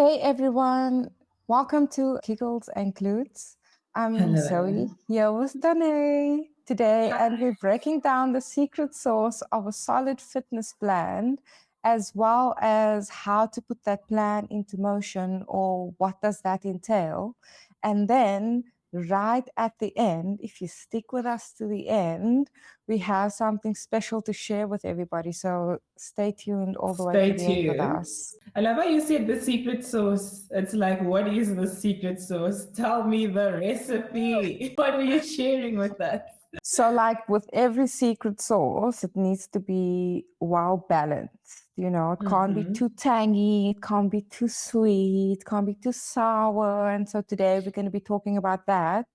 Hey everyone, welcome to Giggles and Glutes. I'm Hello. Zoe here with Donaé today, and we're breaking down the secret sauce of a solid fitness plan, as well as how to put that plan into motion or what does that entail. And then right at the end, if you stick with us to the end, we have something special to share with everybody. So stay tuned all the way to Stay the end with tuned. us. I love how you said the secret sauce. It's like, what is the secret sauce? Tell me the recipe. What are you sharing with us? So, like with every secret sauce, it needs to be well balanced. It can't be too tangy, it can't be too sweet, it can't be too sour. And so today we're going to be talking about that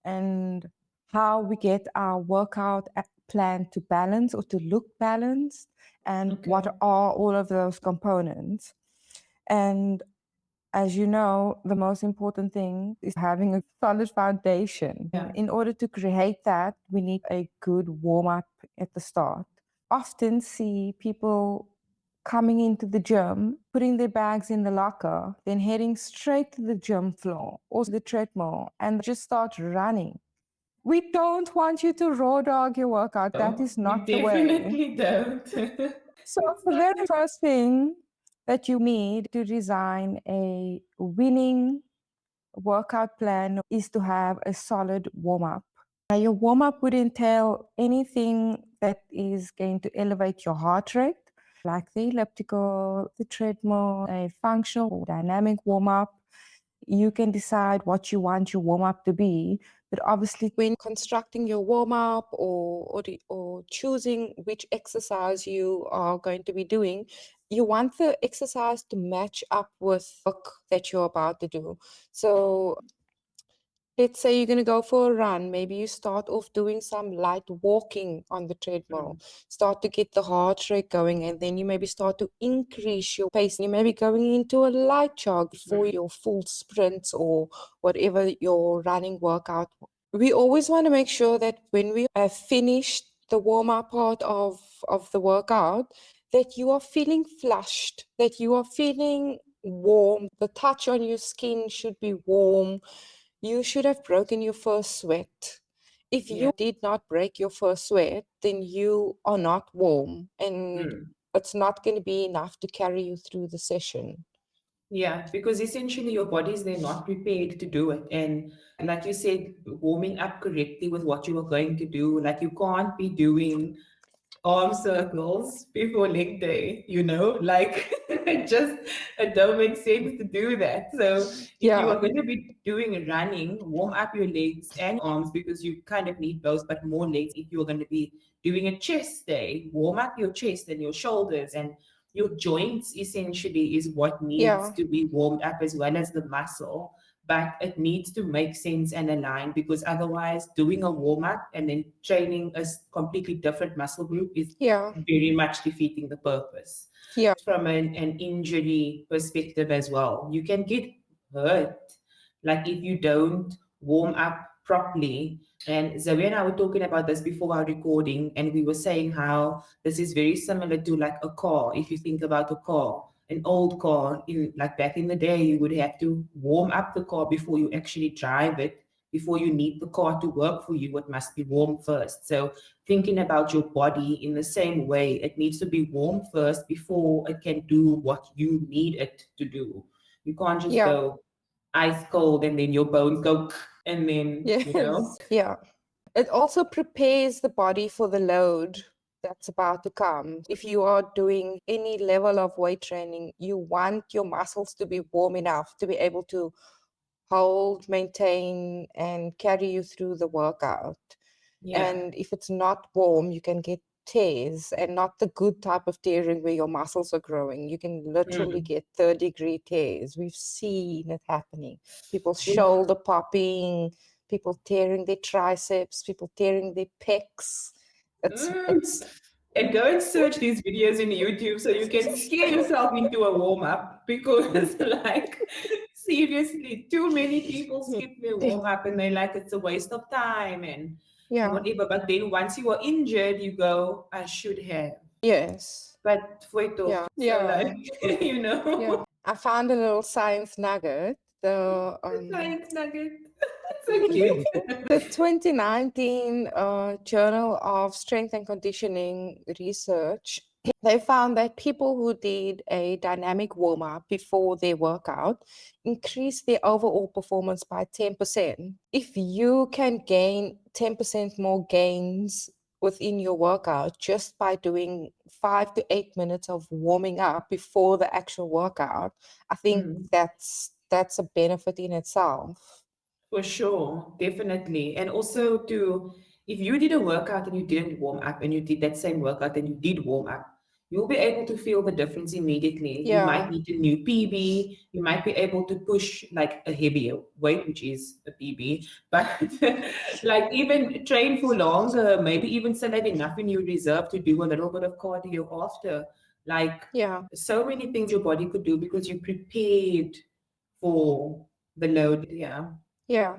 and how we get our workout plan to balance or to look balanced, and what are all of those components. And as you know, the most important thing is having a solid foundation. Yeah. In order to create that, we need a good warm up at the start. Often see people coming into the gym, putting their bags in the locker, then heading straight to the gym floor or the treadmill and just start running. We don't want you to raw dog your workout. That No, is we not the way. definitely don't. So, for the very first thing that you need to design a winning workout plan is to have a solid warm up. Now, your warm up would entail anything that is going to elevate your heart rate, like the elliptical, the treadmill, a functional or dynamic warm up. You can decide what you want your warm up to be, but obviously, when constructing your warm up or choosing which exercise you are going to be doing, you want the exercise to match up with work that you're about to do. So let's say you're going to go for a run. Maybe you start off doing some light walking on the treadmill, start to get the heart rate going, and then you maybe start to increase your pace. You may be going into a light jog for your full sprints or whatever your running workout. We always want to make sure that when we have finished the warm-up part of the workout, that you are feeling flushed, that you are feeling warm. The touch on your skin should be warm. You should have broken your first sweat. If you did not break your first sweat, then you are not warm, and it's not going to be enough to carry you through the session. Yeah, because essentially your body's they're not prepared to do it. And like you said, warming up correctly with what you are going to do. Like you can't be doing arm circles before leg day, like it don't make sense to do that. So if you are Yeah, going to be doing running, warm up your legs and arms because you kind of need both, but more legs. If you're going to be doing a chest day, warm up your chest and your shoulders and your joints essentially is what needs yeah, to be warmed up as well as the muscle, but it needs to make sense and align because otherwise doing a warm up and then training a completely different muscle group is yeah, very much defeating the purpose. yeah, From an injury perspective as well, you can get hurt like if you don't warm up properly. And Zoe and I were talking about this before our recording, and we were saying how this is very similar to like a car. If you think about a car, an old car, in like back in the day, you would have to warm up the car before you actually drive it. Before you need the car to work for you, it must be warm first. So thinking about your body in the same way, it needs to be warm first before it can do what you need it to do. You can't just yeah. go ice cold and then your bones go and then. Yes, yeah. It also prepares the body for the load that's about to come. If you are doing any level of weight training, you want your muscles to be warm enough to be able to hold, maintain, and carry you through the workout. Yeah. And if it's not warm, you can get tears, and not the good type of tearing where your muscles are growing. You can literally Mm. get third-degree tears. We've seen it happening. People Oof. shoulder popping, people tearing their triceps, people tearing their pecs. Mm. It's And go and search these videos in YouTube so you can scare yourself into a warm up because, like, seriously, too many people skip their warm up and they're like, it's a waste of time and yeah, whatever. But then once you are injured, you go, I should have. yes, But foi toch. yeah, So, like, yeah, you know. yeah. I found a little science nugget. Science nugget. So cute. The 2019 Journal of Strength and Conditioning Research, they found that people who did a dynamic warm up before their workout increased their overall performance by 10%. If you can gain 10% more gains within your workout just by doing 5 to 8 minutes of warming up before the actual workout, I think Mm. that's a benefit in itself. For sure, definitely. And also to if you did a workout and you didn't warm up and you did that same workout and you did warm up, you'll be able to feel the difference immediately. You might Yeah, need a new PB, you might be able to push like a heavier weight, which is a PB, but like even train for longer, maybe even still have enough in your reserve to do a little bit of cardio after. Like yeah. so many things your body could do because you prepared for the load. Yeah. Yeah.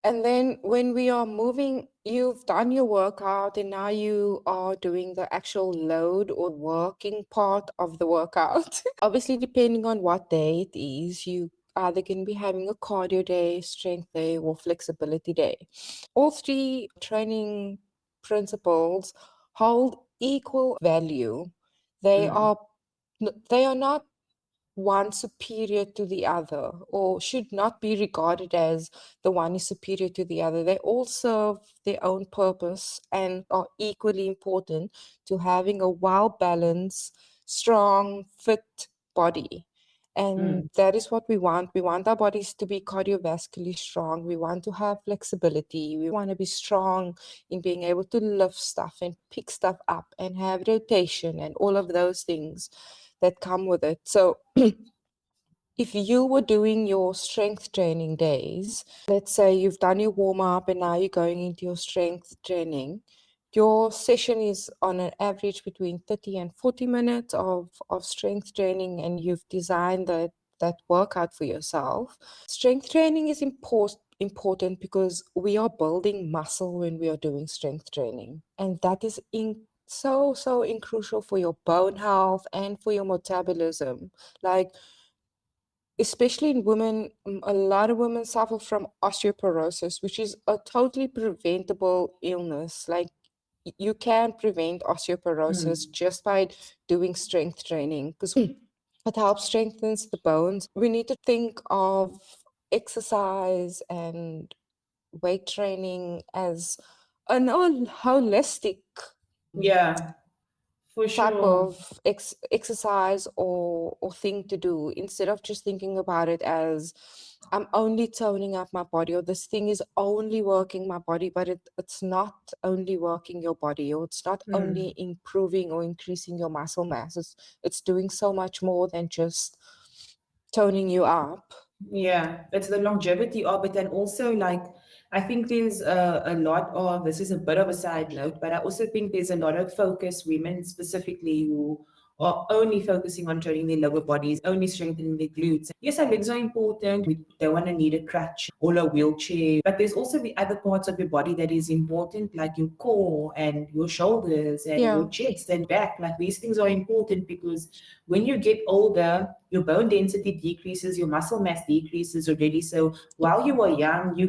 And then when we are moving, you've done your workout and now you are doing the actual load or working part of the workout. Obviously, depending on what day it is, you either can be having a cardio day, strength day, or flexibility day. All three training principles hold equal value. They Mm, are they are not one superior to the other or should not be regarded as the one is superior to the other. They all serve their own purpose and are equally important to having a well balanced, strong, fit body. And mm. that is what we want. We want our bodies to be cardiovascularly strong. We want to have flexibility. We want to be strong in being able to lift stuff and pick stuff up and have rotation and all of those things that come with it. So if you were doing your strength training days, let's say you've done your warm up and now you're going into your strength training, your session is on an average between 30 and 40 minutes of strength training, and you've designed that workout for yourself. Strength training is important because we are building muscle when we are doing strength training. And that is so crucial for your bone health and for your metabolism. Like, especially in women, a lot of women suffer from osteoporosis, which is a totally preventable illness. Like you can prevent osteoporosis Mm. just by doing strength training because it helps strengthens the bones. We need to think of exercise and weight training as an holistic Yeah, for type sure. of exercise or thing to do instead of just thinking about it as I'm only toning up my body or this thing is only working my body, but it's not only working your body or it's not Mm. only improving or increasing your muscle mass. It's doing so much more than just toning you up. Yeah, it's the longevity of it, and also like I think there's a lot of this is a bit of a side note, but I also think there's a lot of focus women specifically who are only focusing on training their lower bodies, only strengthening their glutes. Yes, our legs are important. We don't want to need a crutch or a wheelchair, but there's also the other parts of your body that is important, like your core and your shoulders and Yeah, your chest and back. Like these things are important because when you get older, your bone density decreases, your muscle mass decreases already. So while you are young, you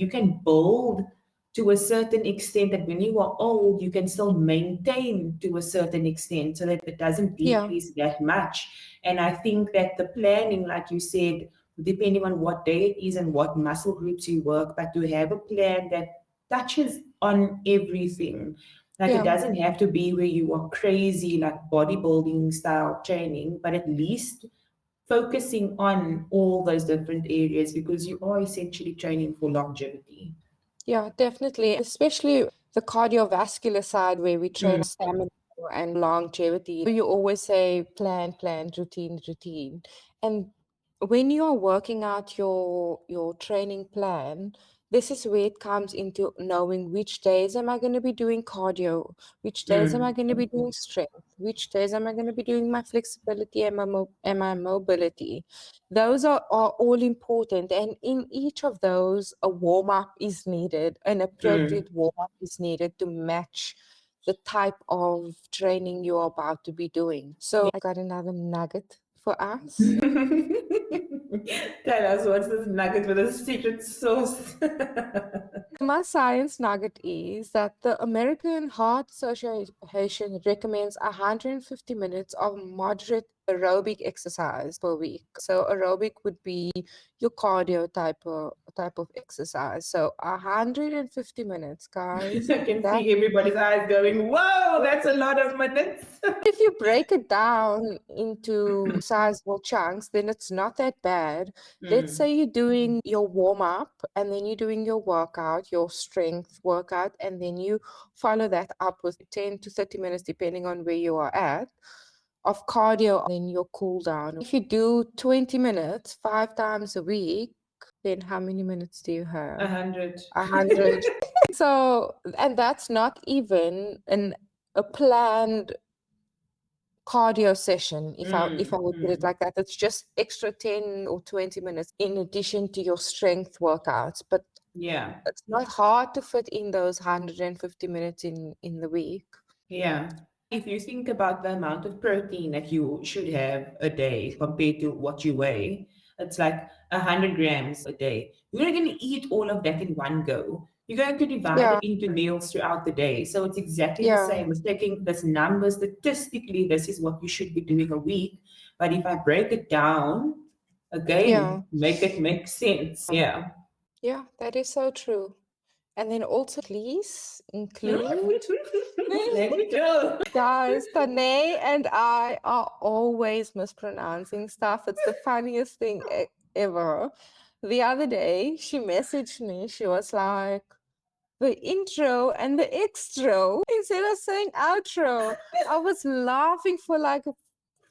can build to a certain extent that when you are old, you can still maintain to a certain extent so that it doesn't yeah, decrease that much. And I think that the planning, like you said, depending on what day it is and what muscle groups you work, but to have a plan that touches on everything. Like it yeah. doesn't have to be where you are crazy, like bodybuilding style training, but at least focusing on all those different areas because you are essentially training for longevity. Yeah, definitely. Especially the cardiovascular side where we train Mm, stamina and longevity. You always say plan, routine. And when you are working out your training plan, this is where it comes into knowing which days am I going to be doing cardio, which days am I mm, going to be doing strength, which days am I going to be doing my flexibility and and my mobility. Those are all important. And in each of those, a warm up is needed, an mm. appropriate warm up is needed to match the type of training you're about to be doing. So I got another nugget for us. Tell us what's this nugget with a secret sauce? My science nugget is that the American Heart Association recommends 150 minutes of moderate aerobic exercise per week. So aerobic would be your cardio type of exercise. So 150 minutes, guys. I can That see everybody's eyes going, whoa, that's a lot of minutes. if you break it down into sizable chunks, then it's not that bad. Let's say you're doing your warm up and then you're doing your workout, your strength workout, and then you follow that up with 10 to 30 minutes, depending on where you are at, of cardio, then your cool down. If you do 20 minutes 5 times a week, then how many minutes do you have? 100. 100. So, and that's not even a planned cardio session, if I would put it like that. It's just extra 10 or 20 minutes in addition to your strength workouts. But Yeah. it's not hard to fit in those 150 minutes in the week. Yeah. If you think about the amount of protein that you should have a day compared to what you weigh, it's like 100 grams a day. You're not going to eat all of that in one go. You're going to divide Yeah, it into meals throughout the day. So it's exactly the yeah, same as taking this number. Statistically, this is what you should be doing a week. But if I break it down, yeah, again, make it make sense. Yeah. yeah, that is so true. And then also, please include Let me go. guys, Tane and I are always mispronouncing stuff. It's the funniest thing ever. The other day, she messaged me. She was like, the intro and the extro instead of saying outro. I was laughing for like a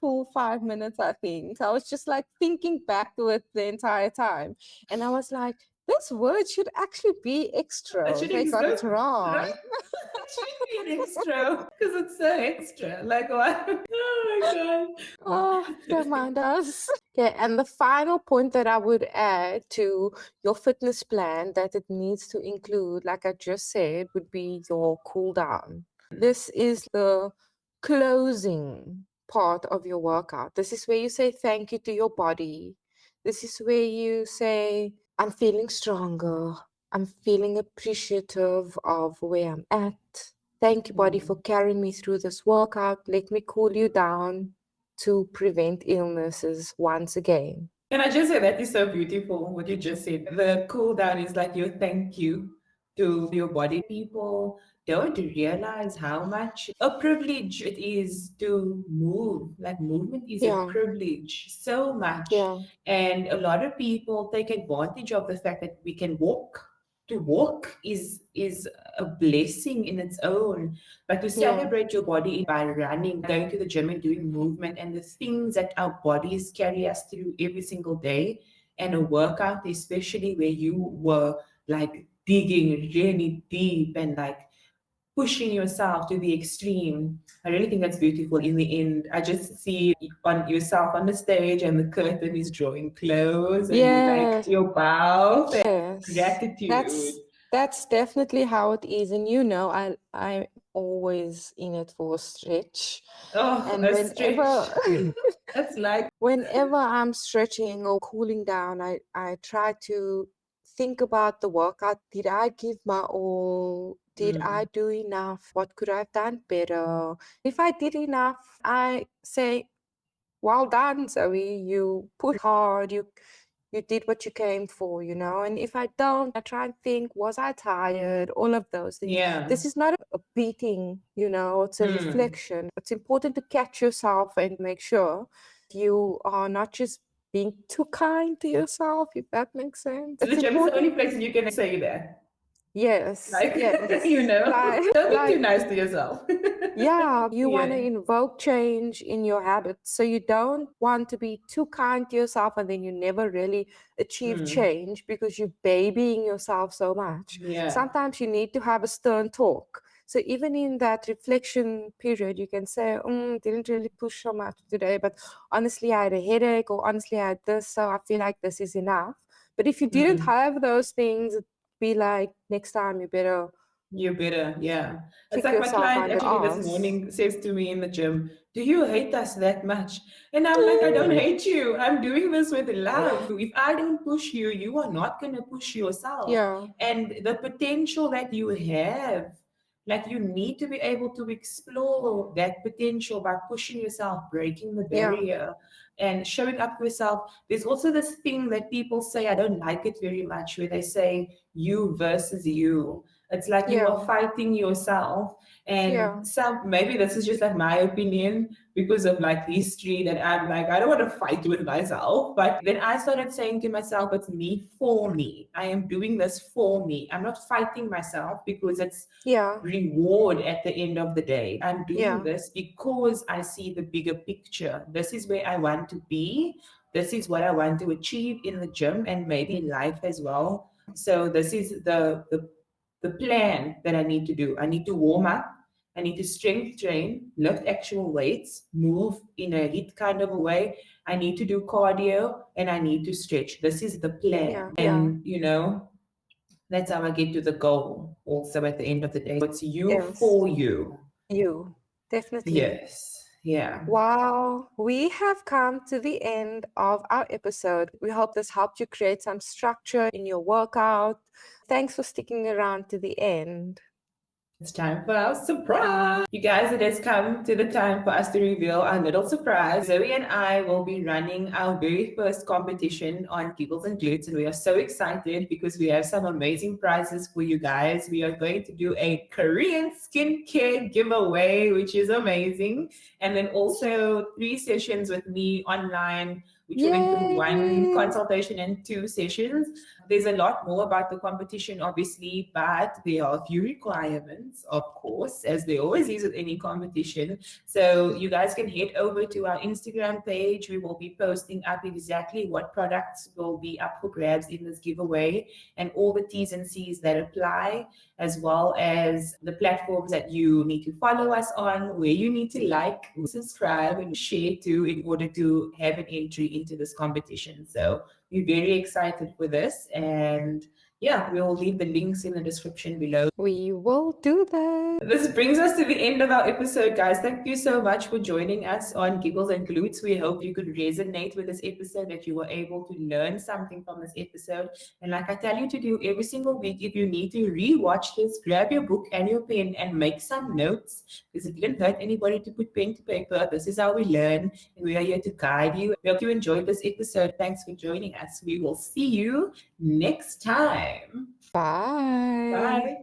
full 5 minutes, I think. I was just like thinking back to it the entire time. And I was like, this word should actually be It extro. should They got it exist, wrong. right? It should be an extra because it's so extra. Like what? Oh my god. Oh, don't mind us. Okay, and the final point that I would add to your fitness plan that it needs to include, like I just said, would be your cool down. This is the closing part of your workout. This is where you say thank you to your body. This is where you say, I'm feeling stronger. I'm feeling appreciative of where I'm at. Thank you, body, for carrying me through this workout. Let me cool you down to prevent illnesses once again. Can I just say that is so beautiful what you just said? The cool down is like your thank you to your body. People don't realize how much a privilege it is to move. Like movement is a Yeah, privilege so much. yeah, And a lot of people take advantage of the fact that we can walk. To walk is a blessing in its own. But to yeah, celebrate your body by running, going to the gym and doing movement and the things that our bodies carry us through every single day, and a workout, especially where you were like digging really deep and like pushing yourself to the extreme. I really think that's beautiful in the end. I just see on yourself on the stage and the curtain is drawing close and you like yes, your bow. yes. Gratitude. That's definitely how it is. And you know, I'm always in it for a stretch. Oh, And a stretch. whenever That's like, whenever I'm stretching or cooling down, I try to think about the workout. Did I give my all? Did I do enough? What could I have done better? If I did enough, I say, well done, Zoe. You pushed hard. You did what you came for, you know. And if I don't, I try and think, was I tired? All of those things. yeah. This is not a beating, you know, it's a reflection. It's important to catch yourself and make sure you are not just being too kind to yourself, if that makes sense. The It's gym is the only important. place you can say that. Yes, Like, yes. you know, don't be too Like nice to yourself. yeah, you want to Yeah. invoke change in your habits. So you don't want to be too kind to yourself and then you never really achieve change because you're babying yourself so much. Yeah. Sometimes you need to have a stern talk. So even in that reflection period, you can say, didn't really push so much today, but honestly, I had a headache or honestly, I had this, so I feel like this is enough. But if you didn't have those things, it'd be like next time you better You're better, yeah. It's Kick like my yourself client under the actually this ass. morning says to me in the gym, "Do you hate us that much?" And I'm like, "I don't hate you. I'm doing this with love. If I don't push you, you are not going to push yourself. Yeah, And the potential that you have, like you need to be able to explore that potential by pushing yourself, breaking the yeah, barrier, and showing up for yourself. There's also this thing that people say, I don't like it very much, where they say you versus you. It's like you are yeah, fighting yourself. And yeah, some, maybe this is just like my opinion because of like history, that I'm like, I don't want to fight with myself. But then I started saying to myself, it's me for me. I am doing this for me. I'm not fighting myself because it's yeah, reward at the end of the day. I'm doing yeah, this because I see the bigger picture. This is where I want to be. This is what I want to achieve in the gym and maybe in life as well. So this is the plan that I need to do. I need to warm up. I need to strength train, lift actual weights, move in a HIIT kind of a way. I need to do cardio and I need to stretch. This is the plan. yeah, yeah. And, that's how I get to the goal also at the end of the day. It's you Yes, for you. you. Definitely. Yes. Yeah. Wow, we have come to the end of our episode. We hope this helped you create some structure in your workout. Thanks for sticking around to the end. It's time for our surprise. You guys, it has come to the time for us to reveal our little surprise. Zoe and I will be running our very first competition on Giggles and Glutes, and we are so excited because we have some amazing prizes for you guys. We are going to do a Korean skincare giveaway, which is amazing, and then also 3 sessions with me online, which will include one Yay! consultation and 2 sessions. There's a lot more about the competition, obviously, but there are a few requirements, of course, as there always is with any competition. So you guys can head over to our Instagram page. We will be posting up exactly what products will be up for grabs in this giveaway and all the T's and C's that apply, as well as the platforms that you need to follow us on, where you need to like, subscribe, and share to in order to have an entry into this competition. So we're very excited for this. And yeah, we'll leave the links in the description below. We will do that. This brings us to the end of our episode, guys. Thank you so much for joining us on Giggles and Glutes. We hope you could resonate with this episode, that you were able to learn something from this episode. And like I tell you to do every single week, if you need to re-watch this, grab your book and your pen and make some notes, because it didn't hurt anybody to put pen to paper. This is how we learn, and we are here to guide you. We hope you enjoyed this episode. Thanks for joining us. We will see you next time. Bye. Bye.